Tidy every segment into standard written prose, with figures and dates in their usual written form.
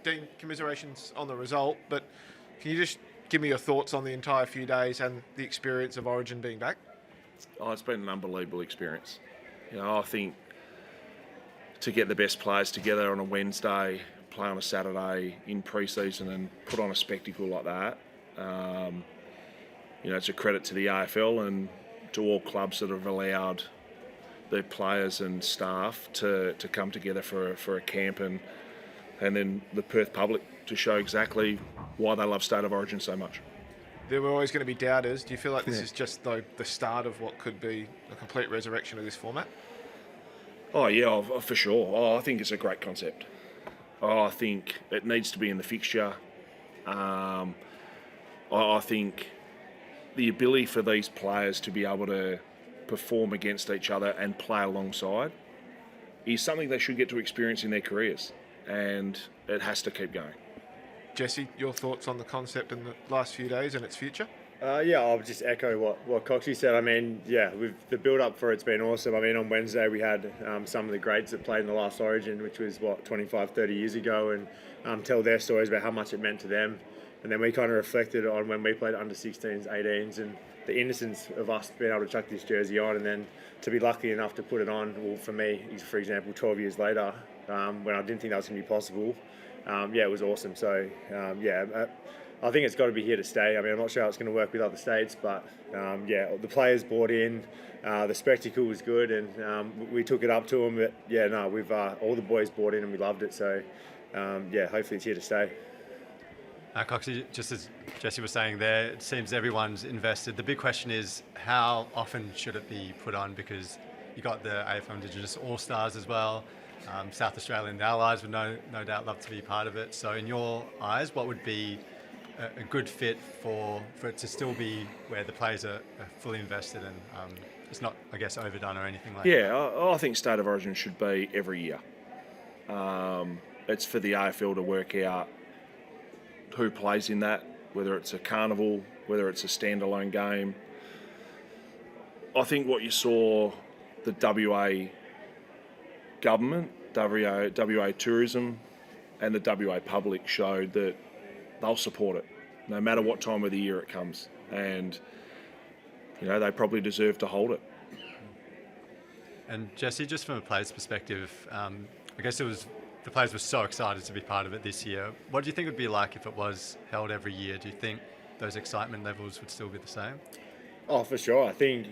Dean, commiserations on the result, but can you just give me your thoughts on the entire few days and the experience of Origin being back? Oh, it's been an unbelievable experience. I think to get the best players together on a Wednesday, play on a Saturday in pre-season and put on a spectacle like that, it's a credit to the AFL and to all clubs that have allowed their players and staff to come together for a camp and then the Perth public to show exactly why they love State of Origin so much. There were always going to be doubters. Do you feel like this is just the start of what could be a complete resurrection of this format? Oh, yeah, for sure. Oh, I think it's a great concept. Oh, I think it needs to be in the fixture. I think the ability for these players to be able to perform against each other and play alongside is something they should get to experience in their careers, and it has to keep going. Jesse, your thoughts on the concept in the last few days and its future? I'll just echo what Coxie said. I mean, with the build-up for it's been awesome. I mean, on Wednesday we had some of the greats that played in the last Origin, which was, 25, 30 years ago, and tell their stories about how much it meant to them. And then we kind of reflected on when we played under 16s, 18s, and the innocence of us being able to chuck this jersey on and then to be lucky enough to put it on. Well, for me, for example, 12 years later, when I didn't think that was going to be possible, it was awesome. So, I think it's got to be here to stay. I mean, I'm not sure how it's going to work with other states, but the players bought in, the spectacle was good, and we took it up to them. But we've all the boys bought in and we loved it. So hopefully it's here to stay. Coxie, just as Jesse was saying there, it seems everyone's invested. The big question is how often should it be put on, because you got the AFL Indigenous All-Stars as well. South Australian allies would no doubt love to be part of it. So in your eyes, what would be a good fit for it to still be where the players are fully invested and it's not, I guess, overdone or anything like that? Yeah, I think State of Origin should be every year. It's for the AFL to work out who plays in that, whether it's a carnival, whether it's a standalone game. I think what you saw the WA government, WA tourism and the WA public showed that they'll support it no matter what time of the year it comes, and they probably deserve to hold it. And Jesse, just from a player's perspective, I guess the players were so excited to be part of it this year. What do you think it would be like if it was held every year? Do you think those excitement levels would still be the same? Oh, for sure. I think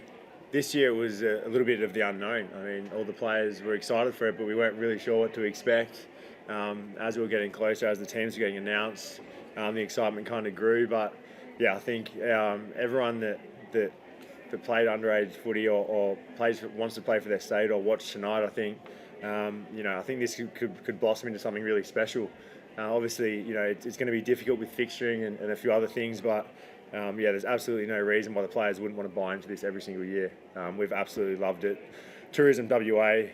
this year was a little bit of the unknown. I mean, all the players were excited for it, but we weren't really sure what to expect. As we were getting closer, as the teams were getting announced, the excitement kind of grew. But I think everyone that played underage footy or wants to play for their state or watch tonight, I think I think this could blossom into something really special. Obviously, it's going to be difficult with fixturing and a few other things, but there's absolutely no reason why the players wouldn't want to buy into this every single year. We've absolutely loved it. Tourism WA,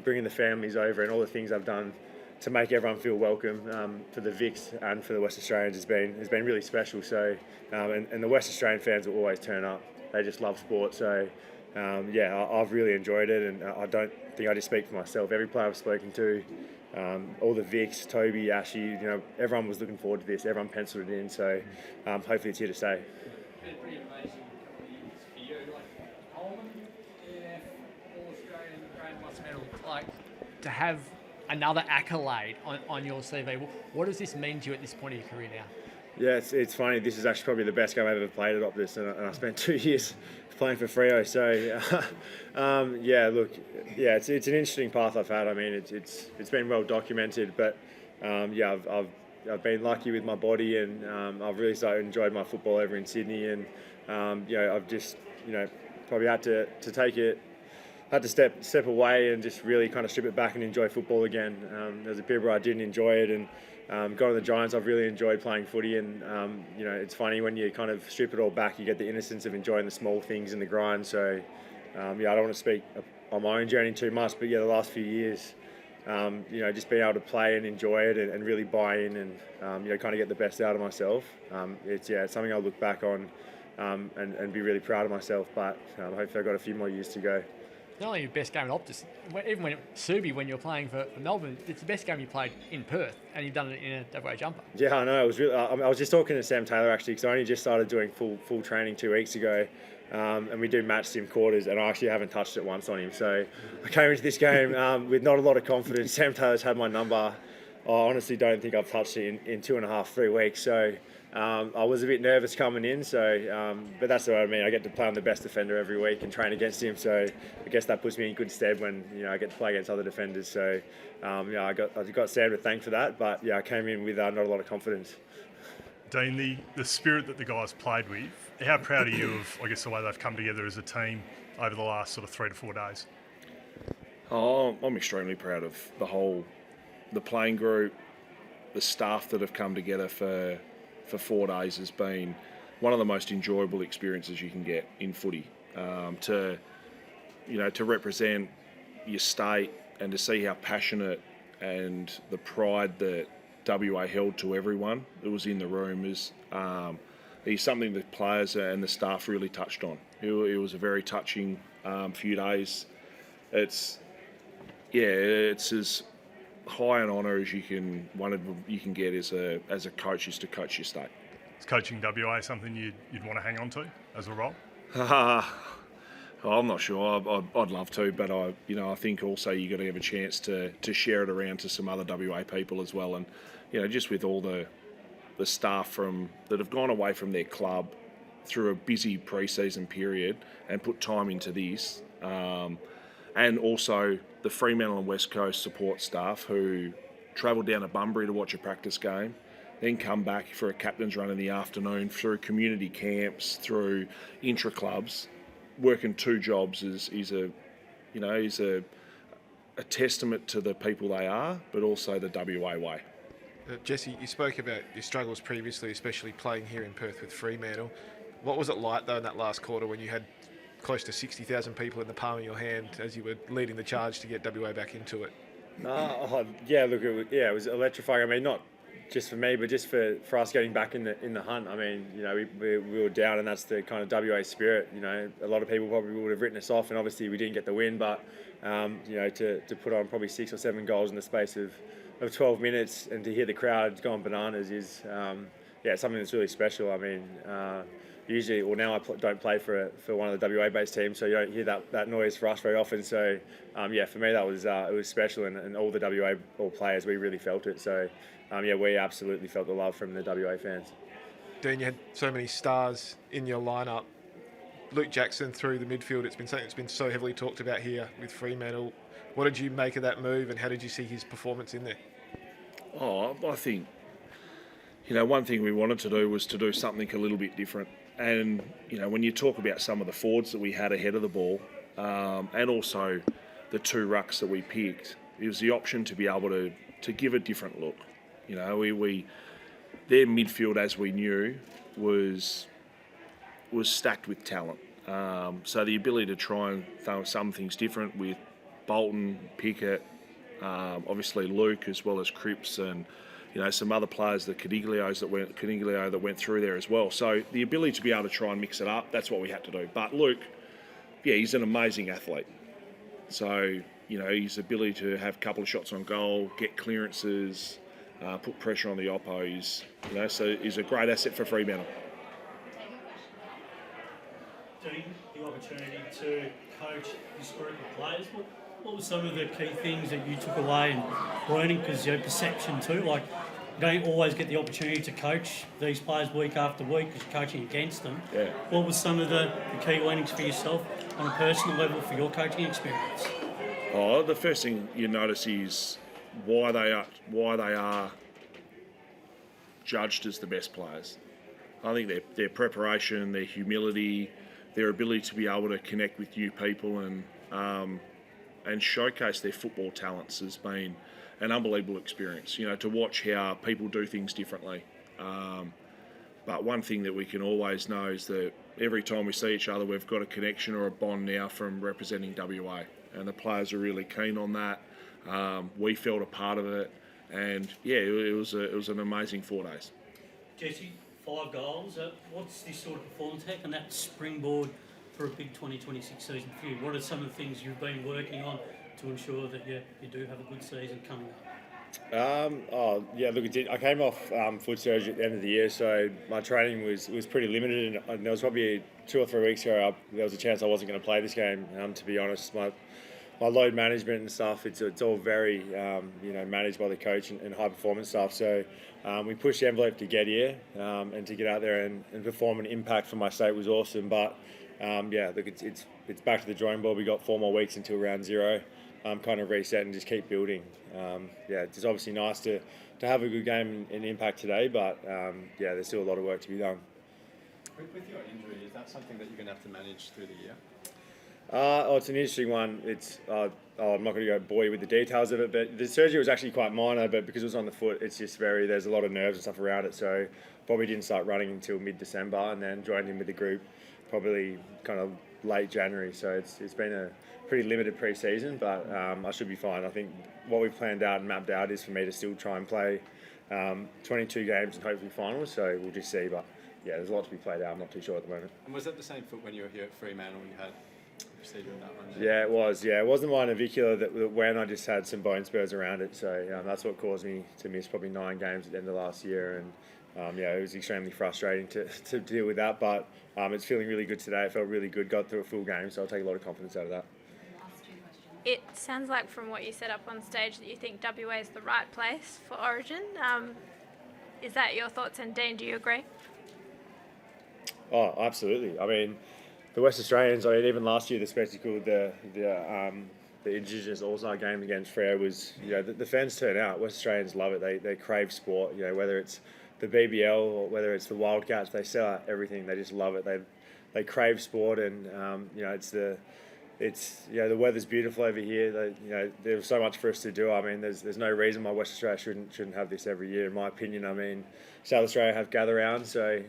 bringing the families over and all the things I've done to make everyone feel welcome for the Vics and for the West Australians has been really special. So, and the West Australian fans will always turn up. They just love sport. So, I've really enjoyed it, and I don't think I just speak for myself. Every player I've spoken to, all the Vics, Toby, Ashy, everyone was looking forward to this. Everyone penciled it in. So, hopefully it's here to stay. It's been pretty amazing couple of years for you. Like Coleman, All-Australian Grand Plus medal. Like to have another accolade on your CV. What does this mean to you at this point of your career now? Yeah, it's funny. This is actually probably the best game I've ever played at Optus, and I spent 2 years playing for Freo. So, it's an interesting path I've had. I mean, it's been well documented, but I've been lucky with my body, and I've really enjoyed my football over in Sydney, and I've just probably had to take it. Had to step away and just really kind of strip it back and enjoy football again. There's a period where I didn't enjoy it, and going to the Giants, I've really enjoyed playing footy. And it's funny when you kind of strip it all back, you get the innocence of enjoying the small things in the grind. So I don't want to speak on my own journey too much, but the last few years, just being able to play and enjoy it and really buy in and kind of get the best out of myself. It's something I'll look back on and be really proud of myself. But hopefully I've got a few more years to go. not only your best game at Optus, even when Subi, when you're playing for Melbourne, it's the best game you played in Perth, and you've done it in a WA jumper. Yeah, I know. It was really. I was just talking to Sam Taylor actually, because I only just started doing full training 2 weeks ago, and we do match sim quarters, and I actually haven't touched it once on him. So I came into this game with not a lot of confidence. Sam Taylor's had my number. I honestly don't think I've touched it in 2.5, 3 weeks. So I was a bit nervous coming in. So, but that's what I mean. I get to play on the best defender every week and train against him. So I guess that puts me in good stead when I get to play against other defenders. So I got Sam to thank for that. But yeah, I came in with not a lot of confidence. Dean, the spirit that the guys played with, how proud are you of, I guess, the way they've come together as a team over the last sort of 3 to 4 days? Oh, I'm extremely proud of the playing group, the staff that have come together for 4 days has been one of the most enjoyable experiences you can get in footy. To represent your state and to see how passionate and the pride that WA held to everyone that was in the room is something the players and the staff really touched on. It was a very touching few days. It's as high an honour as you can get as a coach is to coach your state. Is coaching WA something you'd want to hang on to as a role? I'm not sure. I'd love to, but I think also you got to have a chance to share it around to some other WA people as well, and just with all the staff that have gone away from their club through a busy pre-season period and put time into this. And also the Fremantle and West Coast support staff who travel down to Bunbury to watch a practice game, then come back for a captain's run in the afternoon, through community camps, through intra-clubs. Working 2 jobs is a testament to the people they are, but also the WA way. Jesse, you spoke about your struggles previously, especially playing here in Perth with Fremantle. What was it like, though, in that last quarter when you had close to 60,000 people in the palm of your hand as you were leading the charge to get WA back into it? It was electrifying. I mean, not just for me, but just for us getting back in the hunt. I mean, we were down, and that's the kind of WA spirit. A lot of people probably would have written us off, and obviously we didn't get the win. But to put on probably 6 or 7 goals in the space of 12 minutes, and to hear the crowd going bananas is something that's really special. I mean, usually, now I don't play for one of the WA-based teams, so you don't hear that noise for us very often. So, for me, that was it was special, and all the WA players, we really felt it. So, we absolutely felt the love from the WA fans. Dean, you had so many stars in your lineup. Luke Jackson through the midfield, it's been something that's been so heavily talked about here with Fremantle. What did you make of that move, and how did you see his performance in there? Oh, I think, one thing we wanted to do was to do something a little bit different. And, when you talk about some of the forwards that we had ahead of the ball, and also the 2 rucks that we picked, it was the option to be able to give a different look. Their midfield, as we knew, was stacked with talent. So the ability to try and throw some things different with Bolton, Pickett, obviously Luke, as well as Cripps, and some other players, the Caniglio that went through there as well. So the ability to be able to try and mix it up, that's what we had to do. But Luke, he's an amazing athlete. So his ability to have a couple of shots on goal, get clearances, put pressure on the oppo so he's a great asset for Fremantle. Dean, the opportunity to coach this group of players, what were some of the key things that you took away and learning? Because perception too, like you don't always get the opportunity to coach these players week after week because you're coaching against them. Yeah. What were some of the key learnings for yourself on a personal level for your coaching experience? Oh, the first thing you notice is why they are judged as the best players. I think their preparation, their humility, their ability to be able to connect with new people and showcase their football talents has been an unbelievable experience. To watch how people do things differently. But one thing that we can always know is that every time we see each other, we've got a connection or a bond now from representing WA, and the players are really keen on that. We felt a part of it, and it was an amazing 4 days. Jesse, 5 goals. What's this sort of performance? How can that springboard for a big 2026 season for you? What are some of the things you've been working on to ensure that you do have a good season coming up? Look, it did. I came off foot surgery at the end of the year, so my training was pretty limited, and there was probably 2 or 3 weeks ago there was a chance I wasn't going to play this game. To be honest, my load management and stuff, it's all very managed by the coach and high performance stuff. So we pushed the envelope to get here and to get out there and perform an impact for my state was awesome. But look, it's back to the drawing board. We got 4 more weeks until round 0. Kind of reset and just keep building. It's obviously nice to have a good game and impact today, but there's still a lot of work to be done. With your injury, is that something that you're going to have to manage through the year? It's an interesting one. I'm not going to go bore you with the details of it, but the surgery was actually quite minor, but because it was on the foot, it's just there's a lot of nerves and stuff around it, so probably didn't start running until mid-December, and then joined in with the group probably kind of late January, so it's been a pretty limited pre-season, but I should be fine. I think what we've planned out and mapped out is for me to still try and play 22 games and hopefully finals, so we'll just see, but there's a lot to be played out. I'm not too sure at the moment. And was that the same foot when you were here at Fremantle? You had a procedure in that one? Yeah, it was. Yeah, it wasn't my navicular that when I just had some bone spurs around it, so that's what caused me to miss probably 9 games at the end of last year, and it was extremely frustrating to deal with that, but it's feeling really good today. It felt really good, got through a full game, so I'll take a lot of confidence out of that. It sounds like from what you said up on stage that you think WA is the right place for Origin. Is that your thoughts? And Dean, do you agree? Oh, absolutely. I mean, the West Australians, even last year, the spectacle, the Indigenous All-Star game against Freo was, the fans turn out. West Australians love it. They crave sport, whether it's the BBL or whether it's the Wildcats, they sell out everything. They just love it. They crave sport, and, the weather's beautiful over here. There's so much for us to do. I mean, there's no reason why West Australia shouldn't have this every year, in my opinion. I mean, South Australia have gather round, so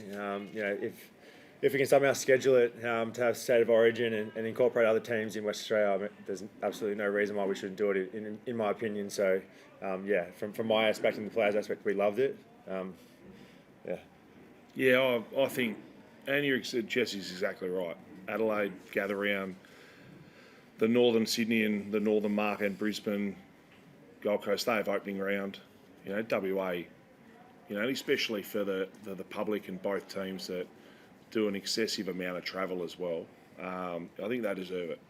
if we can somehow schedule it to have State of Origin and incorporate other teams in West Australia, there's absolutely no reason why we shouldn't do it, in my opinion. So, from my aspect and the players' aspect, we loved it. I think Jesse's exactly right. Adelaide gather round. The Northern Sydney and the Northern Market and Brisbane, Gold Coast, they have opening round. WA, especially for the public and both teams that do an excessive amount of travel as well. I think they deserve it.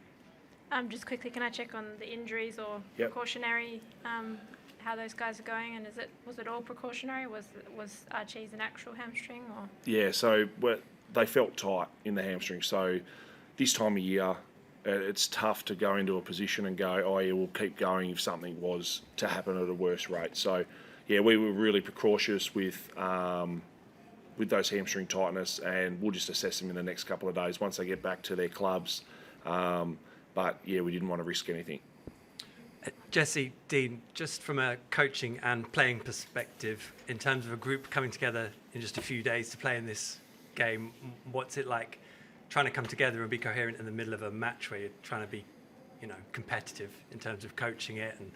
Just quickly, can I check on the injuries or precautionary, how those guys are going? And was it all precautionary? Was Archie's an actual hamstring? Or? Yeah, so they felt tight in the hamstring. So this time of year, it's tough to go into a position and go, we'll keep going if something was to happen at a worse rate. So, we were really precautious with those hamstring tightness, and we'll just assess them in the next couple of days once they get back to their clubs. But we didn't want to risk anything. Jesse, Dean, just from a coaching and playing perspective, in terms of a group coming together in just a few days to play in this game, what's it like trying to come together and be coherent in the middle of a match where you're trying to be, competitive in terms of coaching it and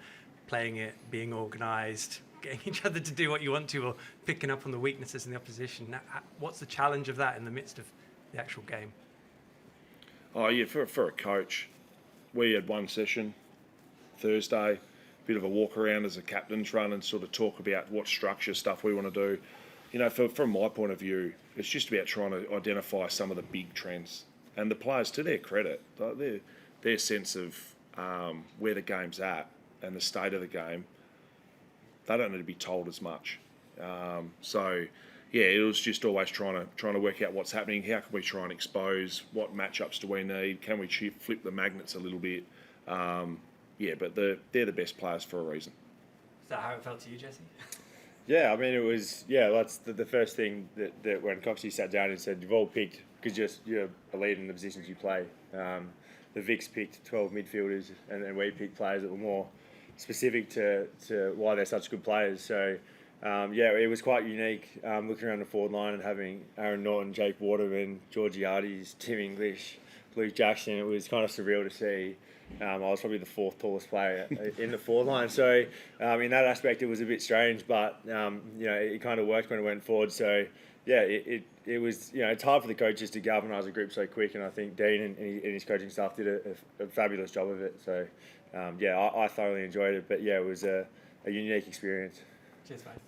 playing it, being organised, getting each other to do what you want to, or picking up on the weaknesses in the opposition? Now, what's the challenge of that in the midst of the actual game? For a coach, we had one session Thursday, bit of a walk around as a captain's run and sort of talk about what structure stuff we want to do. From my point of view, it's just about trying to identify some of the big trends. And the players, to their credit, their sense of where the game's at and the state of the game, they don't need to be told as much. It was just always trying to work out what's happening. How can we try and expose? What matchups do we need? Can we flip the magnets a little bit? But they're the best players for a reason. Is that how it felt to you, Jesse? Yeah, I mean, it was, that's the first thing that when Coxie sat down and said, you've all picked, because you're a lead in the positions you play. The Vics picked 12 midfielders, and we picked players that were more specific to why they're such good players. So, it was quite unique looking around the forward line and having Aaron Norton, Jake Waterman, Georgiades, Tim English, Luke Jackson. It was kind of surreal to see I was probably the fourth tallest player in the forward line. So in that aspect, it was a bit strange, but it kind of worked when it went forward. So yeah, it was it's hard for the coaches to galvanise a group so quick, and I think Dean and his coaching staff did a fabulous job of it. So I thoroughly enjoyed it. But yeah, it was a unique experience. Cheers, mate. Thank you.